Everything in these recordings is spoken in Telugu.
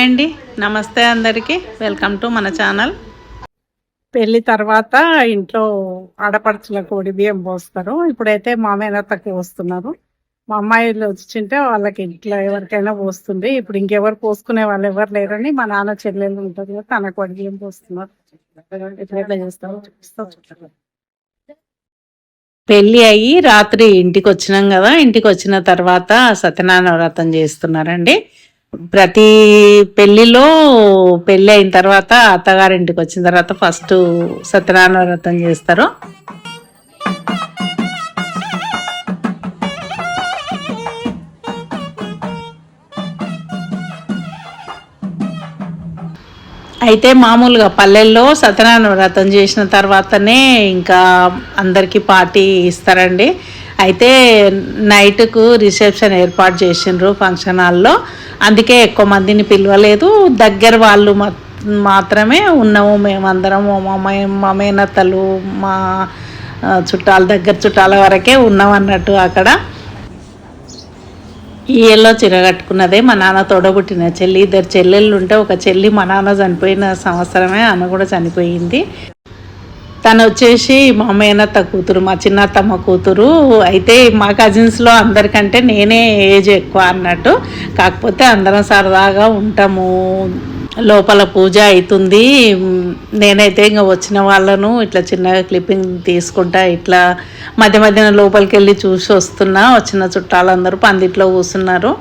అండి, నమస్తే అందరికీ. వెల్కమ్ టు మన ఛానల్. పెళ్లి తర్వాత ఇంట్లో ఆడపడుచులకు ఒడి బియ్యం పోస్తారు. ఇప్పుడైతే మా మేనత్తకి పోస్తున్నారు. మా అమ్మాయిలు వచ్చింటే వాళ్ళకి ఇంట్లో ఎవరికైనా పోస్తుంది. ఇప్పుడు ఇంకెవరు పోసుకునే వాళ్ళు ఎవరు లేరని మా నాన్న చెల్లెలు ఉంటుంది కదా, తనకు ఒడి బియ్యం పోస్తున్నారు. ఇప్పుడు ఎట్లా చేస్తారో చూపిస్తాం. పెళ్ళి అయ్యి రాత్రి ఇంటికి వచ్చినాం కదా, ఇంటికి వచ్చిన తర్వాత సత్యనారాయణ వ్రతం చేస్తున్నారండి. ప్రతి పెళ్ళిలో పెళ్ళి అయిన తర్వాత అత్తగారింటికి వచ్చిన తర్వాత ఫస్ట్ సత్యనారాయణ వ్రతం చేస్తారు. అయితే మామూలుగా పల్లెల్లో సత్యనారాయణ వ్రతం చేసిన తర్వాతనే ఇంకా అందరికీ పార్టీ ఇస్తారండి. అయితే నైట్కు రిసెప్షన్ ఏర్పాటు చేసిండ్రు ఫంక్షన్ హాల్లో. అందుకే ఎక్కువ మందిని పిలవలేదు, దగ్గర వాళ్ళు మాత్రమే ఉన్నాము. మేమందరం మా మేనత్తలు, మా చుట్టాల దగ్గర చుట్టాల వరకే ఉన్నాం అన్నట్టు. అక్కడ ఈ ఎల్లో చీర కట్టుకున్నదే మా నాన్న తోడబుట్టిన చెల్లి. ఇద్దరు చెల్లెళ్ళు ఉంటే ఒక చెల్లి మా నాన్న చనిపోయిన సంవత్సరమే ఆమె కూడా చనిపోయింది. తను వచ్చేసి మా మేనత్త కూతురు, మా చిన్నత్తమ్మ కూతురు. అయితే మా కజిన్స్లో అందరికంటే నేనే ఏజ్ ఎక్కువ అన్నట్టు. కాకపోతే అందరం సరదాగా ఉంటాము. లోపల పూజ అవుతుంది. నేనైతే ఇంకా వచ్చిన వాళ్ళను ఇట్లా చిన్నగా క్లిప్పింగ్ తీసుకుంటా ఇట్లా మధ్య మధ్యన లోపలికి వెళ్ళి చూసి వస్తున్నా. వచ్చిన చుట్టాలందరూ పందిట్లో కూర్చున్నారు.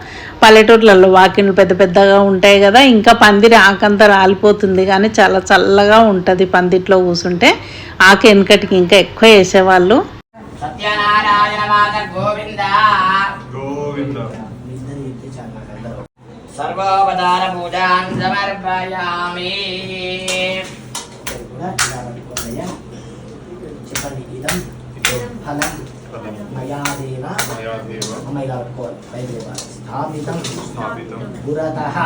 పల్లెటూర్లలో వాకిన్లు పెద్ద పెద్దగా ఉంటాయి కదా, ఇంకా పందిరి ఆకంతా రాలిపోతుంది కానీ చాలా చల్లగా ఉంటుంది పందిట్లో కూర్చుంటే. ఆకు వెనకటికి ఇంకా ఎక్కువ వేసేవాళ్ళు. సర్వోపదార పూజాన్ సమర్పయామి. చెప్పండి. ఇదం ఫలం మయాదేవ స్థాపితం పురతః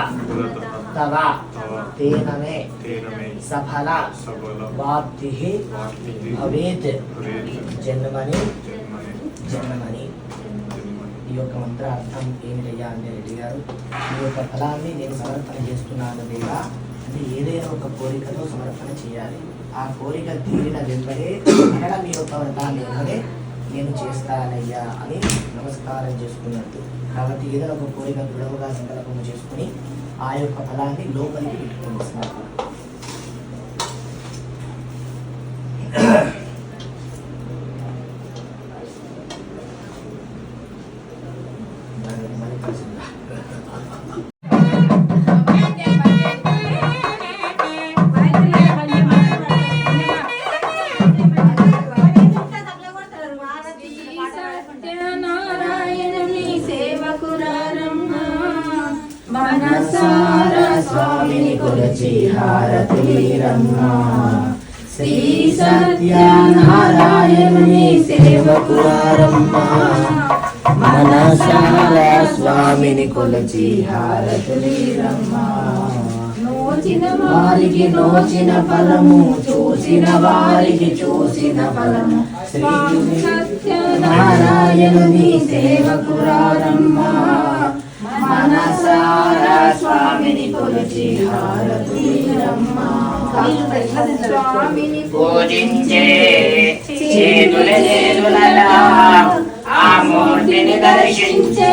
తవ తేన మే సఫల వాప్తిః భవేత్ జన్మని జన్మని. ఈ యొక్క మంత్ర అర్థం ఏమిటయ్యా అంటే రెడ్డి గారు, ఈ యొక్క ఫలాన్ని నేను సమర్పణ చేస్తున్నాను లేదా అంటే ఏదైనా ఒక కోరికతో సమర్పణ చేయాలి. ఆ కోరిక తీరిన వెంబడే అక్కడ మీ యొక్క వ్రతాన్ని వెంబడే నేను చేస్తానయ్యా అని నమస్కారం చేసుకున్నట్టు. కాబట్టి ఏదైనా ఒక కోరిక దృఢముగా సంకల్పం చేసుకుని ఆ యొక్క ఫలాన్ని లోపలికి పెట్టుకుంటున్నారు. స్వామిని కొలచి హారతిరమ్మా. శ్రీ సత్యనారాయణుని సేవకురారమ్మా. మనసారా స్వామిని కొలచి హారతిరమ్మా. వారికి నోచిన ఫలము, చూసిన వారికి చూసిన ఫలము. శ్రీ సత్యనారాయణుని సేవకురారమ్మా. మనసారా స్వామిని కొలచి హారతిరమ్మా. స్వామిని పూజించే చేతులలా ఆ మూర్తిని దర్శించే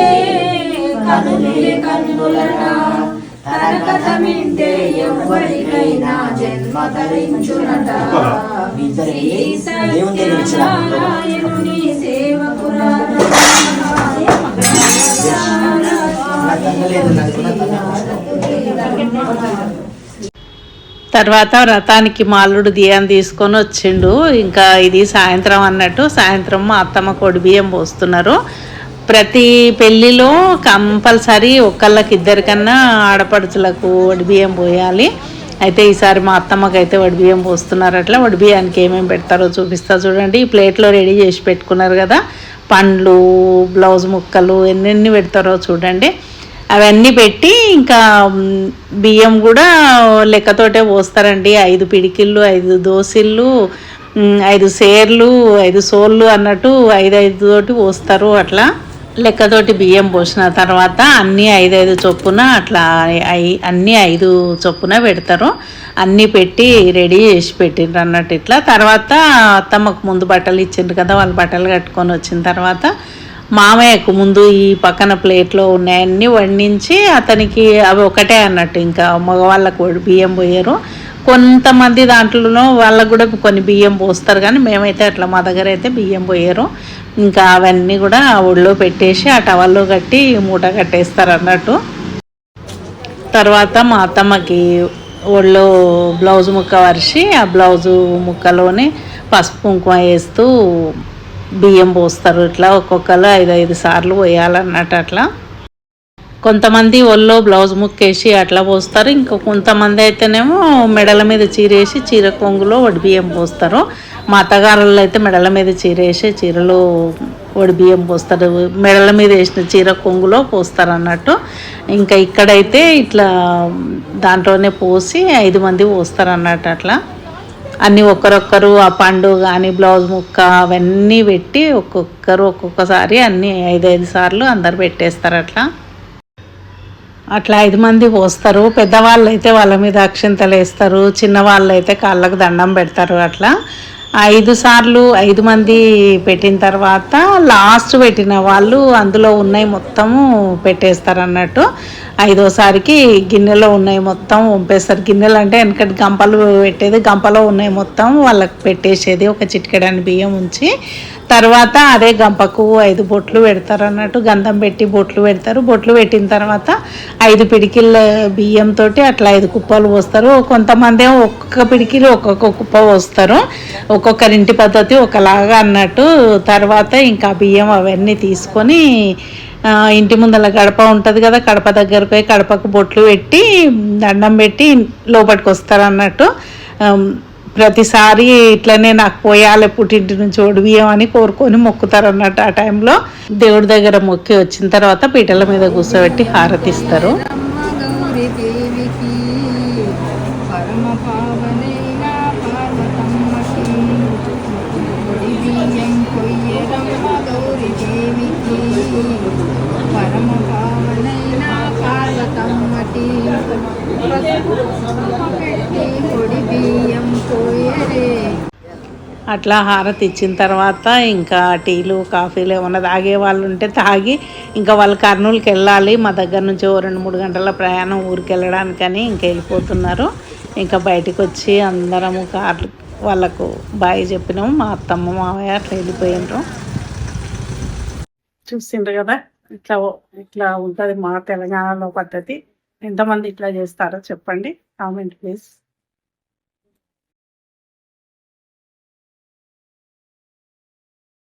కన్నులనా. తన కథ వింటే ఎవరికైనా జన్మ ధరించునట. శ్రీ సత్యనారాయణుని సేవకురారమ్మా. తర్వాత వ్రతానికి మాల్లుడు దియాన్ని తీసుకొని వచ్చిండు. ఇంకా ఇది సాయంత్రం అన్నట్టు. సాయంత్రం మా అత్తమ్మ కొడి బియ్యం పోస్తున్నారు. ప్రతి పెళ్ళిలో కంపల్సరీ ఒకళ్ళకి ఇద్దరికన్నా ఆడపడుచులకు వడి బియ్యం పోయాలి. అయితే ఈసారి మా అత్తమ్మకి అయితే వడి బియ్యం పోస్తున్నారు. అట్లా వడి బియ్యానికి ఏమేమి పెడతారో చూపిస్తా చూడండి. ఈ ప్లేట్లో రెడీ చేసి పెట్టుకున్నారు కదా, పండ్లు, బ్లౌజ్ ముక్కలు ఎన్నెన్ని పెడతారో చూడండి. అవన్నీ పెట్టి ఇంకా బియ్యం కూడా లెక్కతోటే పోస్తారండి. 5 పిడికిళ్ళు, 5 దోసిళ్ళు, 5 సేర్లు, 5 సోళ్ళు అన్నట్టు 5 తోటి పోస్తారు. అట్లా లెక్కతోటి బియ్యం పోసిన తర్వాత అన్నీ 5 చొప్పున అట్లా అన్నీ 5 చొప్పున పెడతారు. అన్నీ పెట్టి రెడీ చేసి పెట్టిండ్రు అన్నట్టు. ఇట్లా తర్వాత అత్తమ్మకు ముందు బట్టలు ఇచ్చిండ్రు కదా, వాళ్ళు బట్టలు కట్టుకొని వచ్చిన తర్వాత మామయ్యకు ముందు ఈ పక్కన ప్లేట్లో ఉన్నాయన్నీ వండించి అతనికి అవి ఒకటే అన్నట్టు. ఇంకా మగవాళ్ళకు బియ్యం పోయారు. కొంతమంది దాంట్లో వాళ్ళకు కూడా కొన్ని బియ్యం పోస్తారు, కానీ మేమైతే అట్లా మా దగ్గర అయితే బియ్యం పోయారు. ఇంకా అవన్నీ కూడా ఒళ్ళో పెట్టేసి ఆ టవల్లో కట్టి మూట కట్టేస్తారు అన్నట్టు. తర్వాత మా అత్తమ్మకి ఒళ్ళో బ్లౌజ్ ముక్క వరిసి ఆ బ్లౌజు ముక్కలోనే పసుపు కుంకుమ వేస్తూ బియ్యం పోస్తారు. ఇట్లా ఒక్కొక్కరు 5 సార్లు పోయాలన్నట్టు. అట్లా కొంతమంది ఒళ్ళో బ్లౌజ్ ముక్కేసి అట్లా పోస్తారు. ఇంకా కొంతమంది అయితేనేమో మెడల మీద చీరేసి చీర కొంగులో వడి బియ్యం పోస్తారు. మా అత్తగారులు అయితే మెడల మీద చీరేసి చీరలో వడి బియ్యం పోస్తారు, మెడల మీద వేసిన చీర కొంగులో పోస్తారు అన్నట్టు. ఇంకా ఇక్కడైతే ఇట్లా దాంట్లోనే పోసి 5 మంది పోస్తారు అన్నట్టు. అట్లా అన్నీ ఒక్కరొక్కరు ఆ పండు కానీ బ్లౌజ్ ముక్క అవన్నీ పెట్టి ఒక్కొక్కసారి అన్నీ 5 సార్లు అందరు పెట్టేస్తారు. అట్లా 5 మంది పోస్తారు. పెద్దవాళ్ళు అయితే వాళ్ళ మీద అక్షింతలు వేస్తారు, చిన్నవాళ్ళు అయితే కాళ్ళకు దండం పెడతారు. అట్లా 5 సార్లు 5 మంది పెట్టిన తర్వాత లాస్ట్ పెట్టిన వాళ్ళు అందులో ఉన్నాయి మొత్తము పెట్టేస్తారు అన్నట్టు. 5వసారికి గిన్నెలో ఉన్నాయి మొత్తం వంపేస్తారు. గిన్నెలు అంటే వెనకటి గంపలు పెట్టేది, గంపలో ఉన్నాయి మొత్తం వాళ్ళకి పెట్టేసేది ఒక చిటికెడని బియ్యం ఉంచి. తర్వాత అదే గంపకు 5 బొట్లు పెడతారు అన్నట్టు. గంధం పెట్టి బొట్లు పెడతారు. బొట్లు పెట్టిన తర్వాత 5 పిడికిళ్ళ బియ్యంతో అట్లా 5 కుప్పలు పోస్తారు. కొంతమంది ఏమో ఒక్కొక్క పిడికిలు ఒక్కొక్క కుప్ప పోస్తారు. ఒక్కొక్కరింటి పద్ధతి ఒకలాగా అన్నట్టు. తర్వాత ఇంకా బియ్యం అవన్నీ తీసుకొని ఇంటి ముందర గడప ఉంటుంది కదా, గడప దగ్గరకు పోయి గడపకు బొట్లు పెట్టి దండం పెట్టి లోపలికి వస్తారు అన్నట్టు. ప్రతిసారి ఇట్లనే నాకు పోయాలి పుట్టింటి నుంచి ఒడి బియ్యం అని కోరుకొని మొక్కుతారు అన్నట్టు. ఆ టైంలో దేవుడి దగ్గర మొక్కి వచ్చిన తర్వాత పీటల మీద కూర్చోబెట్టి హారతిస్తారు. అట్లా హారతి ఇచ్చిన తర్వాత ఇంకా టీలు కాఫీలు ఏమన్నా తాగే వాళ్ళు ఉంటే తాగి ఇంకా వాళ్ళు కర్నూలుకి వెళ్ళాలి. మా దగ్గర నుంచి 2-3 గంటల ప్రయాణం ఊరికి వెళ్ళడానికని ఇంకా వెళ్ళిపోతున్నారు. ఇంకా బయటకు వచ్చి అందరము కార్లు వాళ్ళకు బాయ్ చెప్పినాము. మా అత్తమ్మ మావయ్య అట్లా వెళ్ళిపోయినారు. చూసిండ్రు కదా, ఇట్లా ఉంటుంది మా తెలంగాణలో పద్ధతి. ఎంతమంది ఇట్లా చేస్తారో చెప్పండి, కామెంట్ ప్లీజ్.